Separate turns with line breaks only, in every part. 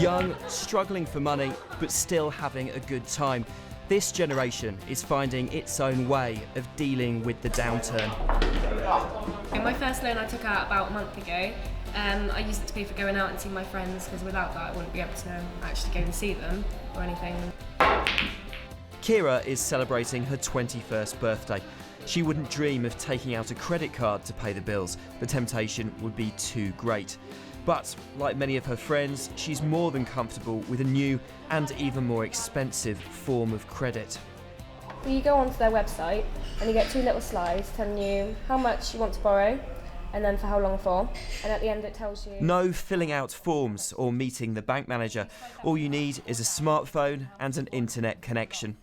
Young, struggling for money, but still having a good time. This generation is finding its own way of dealing with the downturn.
My first loan I took out about a month ago. I used it to pay for going out and seeing my friends, because without that I wouldn't be able to actually go and see them or anything.
Kira is celebrating her 21st birthday. She wouldn't dream of taking out a credit card to pay the bills. The temptation would be too great. But, like many of her friends, she's more than comfortable with a new and even more expensive form of credit.
You go onto their website and you get two little slides telling you how much you want to borrow and then for how long for, and at the end it tells you...
No filling out forms or meeting the bank manager. All you need is a smartphone and an internet connection.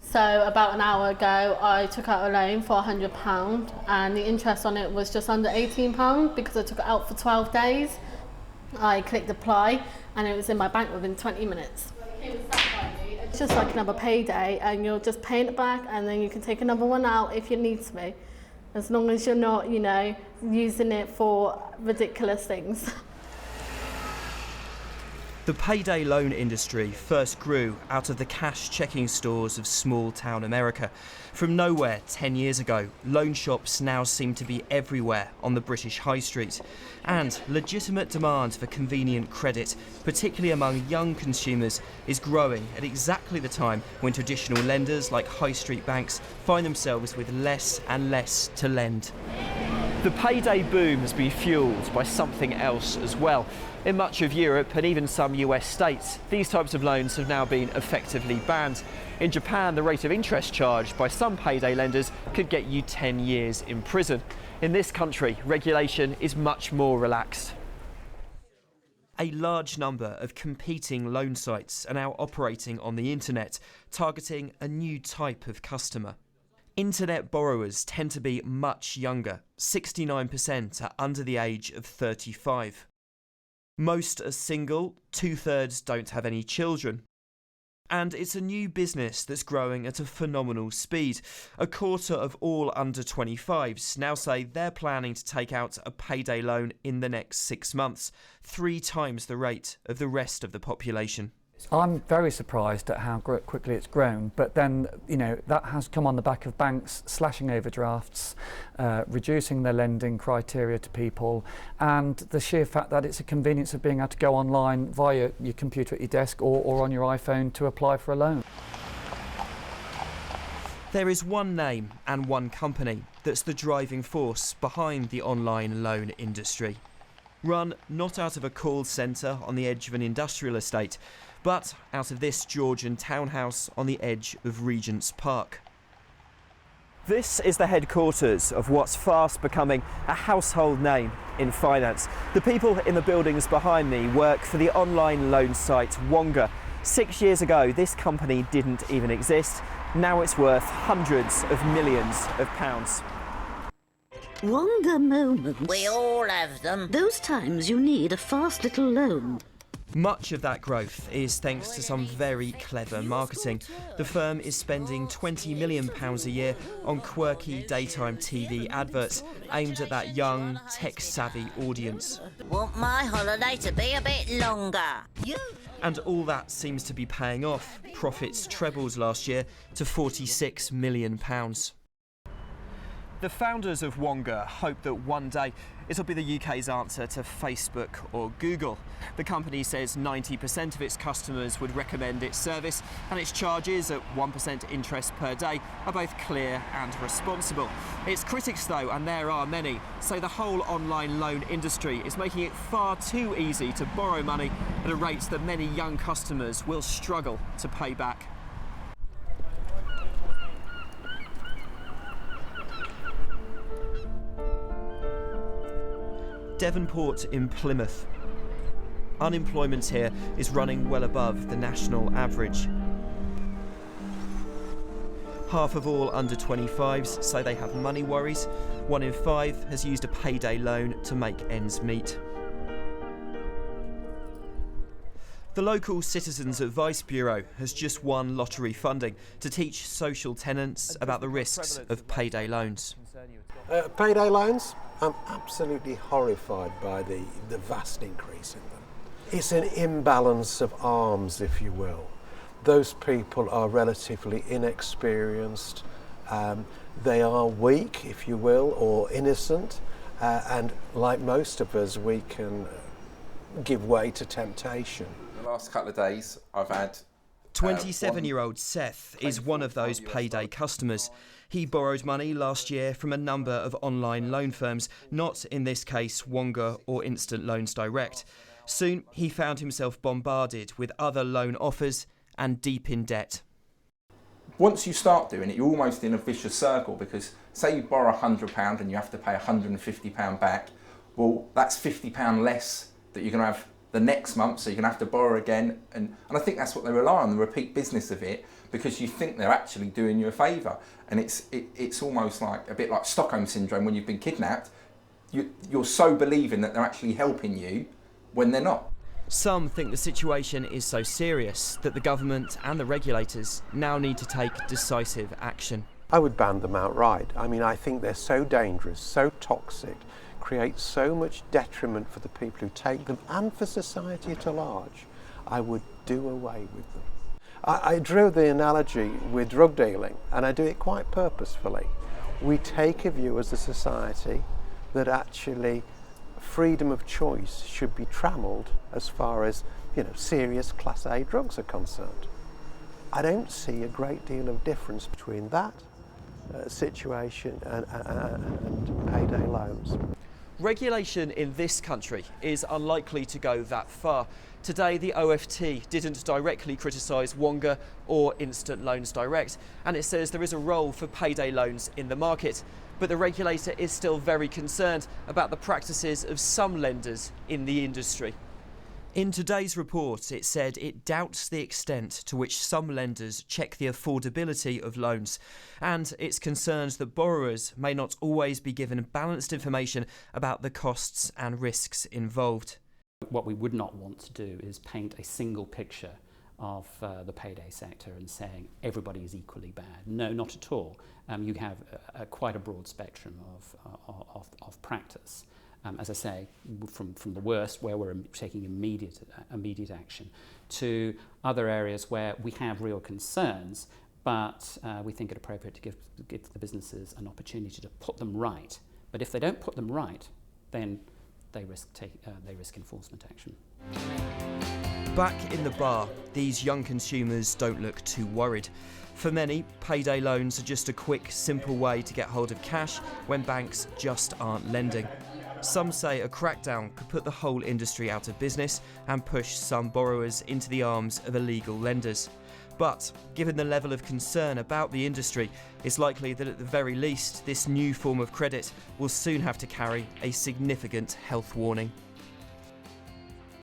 So about an hour ago I took out a loan for £100 and the interest on it was just under £18 because I took it out for 12 days. I clicked apply and it was in my bank within 20 minutes. It's just like another payday and you're just paying it back and then you can take another one out if you need to be. As long as you're not, using it for ridiculous things.
The payday loan industry first grew out of the cash checking stores of small-town America. From nowhere 10 years ago, loan shops now seem to be everywhere on the British high street. And legitimate demand for convenient credit, particularly among young consumers, is growing at exactly the time when traditional lenders like high street banks find themselves with less and less to lend. The payday boom has been fuelled by something else as well. In much of Europe and even some US states, these types of loans have now been effectively banned. In Japan, the rate of interest charged by some payday lenders could get you 10 years in prison. In this country, regulation is much more relaxed. A large number of competing loan sites are now operating on the internet, targeting a new type of customer. Internet borrowers tend to be much younger. 69% are under the age of 35. Most are single, 2/3 don't have any children. And it's a new business that's growing at a phenomenal speed. A quarter of all under 25s now say they're planning to take out a payday loan in the next 6 months, 3 times the rate of the rest of the population.
I'm very surprised at how quickly it's grown, but then, that has come on the back of banks slashing overdrafts, reducing their lending criteria to people, and the sheer fact that it's a convenience of being able to go online via your computer at your desk or on your iPhone to apply for a loan.
There is one name and one company that's the driving force behind the online loan industry. Run not out of a call centre on the edge of an industrial estate, but out of this Georgian townhouse on the edge of Regent's Park. This is the headquarters of what's fast becoming a household name in finance. The people in the buildings behind me work for the online loan site Wonga. 6 years ago, this company didn't even exist. Now it's worth hundreds of millions of pounds.
Wonga moments.
We all have them.
Those times you need a fast little loan.
Much of that growth is thanks to some very clever marketing. The firm is spending £20 million a year on quirky daytime TV adverts aimed at that young, tech-savvy audience.
Want my holiday to be a bit longer.
And all that seems to be paying off. Profits trebled last year to £46 million. The founders of Wonga hope that one day it'll be the UK's answer to Facebook or Google. The company says 90% of its customers would recommend its service, and its charges at 1% interest per day are both clear and responsible. Its critics, though, and there are many, say the whole online loan industry is making it far too easy to borrow money at a rate that many young customers will struggle to pay back. Devonport in Plymouth. Unemployment here is running well above the national average. Half of all under 25s say they have money worries. 1 in 5 has used a payday loan to make ends meet. The local Citizens Advice Bureau has just won lottery funding to teach social tenants about the risks of payday loans.
Payday loans? I'm absolutely horrified by the vast increase in them. It's an imbalance of arms, if you will. Those people are relatively inexperienced. They are weak, if you will, or innocent. And like most of us, we can give way to temptation.
The last couple of days, I've had
27-year-old Seth is one of those Payday customers. He borrowed money last year from a number of online loan firms, not in this case Wonga or Instant Loans Direct. Soon he found himself bombarded with other loan offers and deep in debt.
Once you start doing it, you're almost in a vicious circle, because say you borrow £100 and you have to pay £150 back, well, that's £50 less that you're going to have the next month, so you're going to have to borrow again. And I think that's what they rely on, the repeat business of it, because you think they're actually doing you a favour. And it's almost like a bit like Stockholm Syndrome when you've been kidnapped. You're so believing that they're actually helping you when they're not.
Some think the situation is so serious that the government and the regulators now need to take decisive action.
I would ban them outright. I mean, I think they're so dangerous, so toxic, create so much detriment for the people who take them and for society at large. I would do away with them. I drew the analogy with drug dealing, and I do it quite purposefully. We take a view as a society that actually freedom of choice should be trammelled as far as, serious Class A drugs are concerned. I don't see a great deal of difference between that situation and payday loans.
Regulation in this country is unlikely to go that far. Today, the OFT didn't directly criticise Wonga or Instant Loans Direct, and it says there is a role for payday loans in the market. But the regulator is still very concerned about the practices of some lenders in the industry. In today's report, it said it doubts the extent to which some lenders check the affordability of loans, and it's concerned that borrowers may not always be given balanced information about the costs and risks involved.
What we would not want to do is paint a single picture of the payday sector and saying everybody is equally bad. No, not at all. You have quite a broad spectrum of practice. As I say, from the worst, where we're taking immediate action, to other areas where we have real concerns, but we think it appropriate to give the businesses an opportunity to put them right. But if they don't put them right, then they risk enforcement action.
Back in the bar, these young consumers don't look too worried. For many, payday loans are just a quick, simple way to get hold of cash when banks just aren't lending. Some say a crackdown could put the whole industry out of business and push some borrowers into the arms of illegal lenders. But given the level of concern about the industry, it's likely that at the very least, this new form of credit will soon have to carry a significant health warning.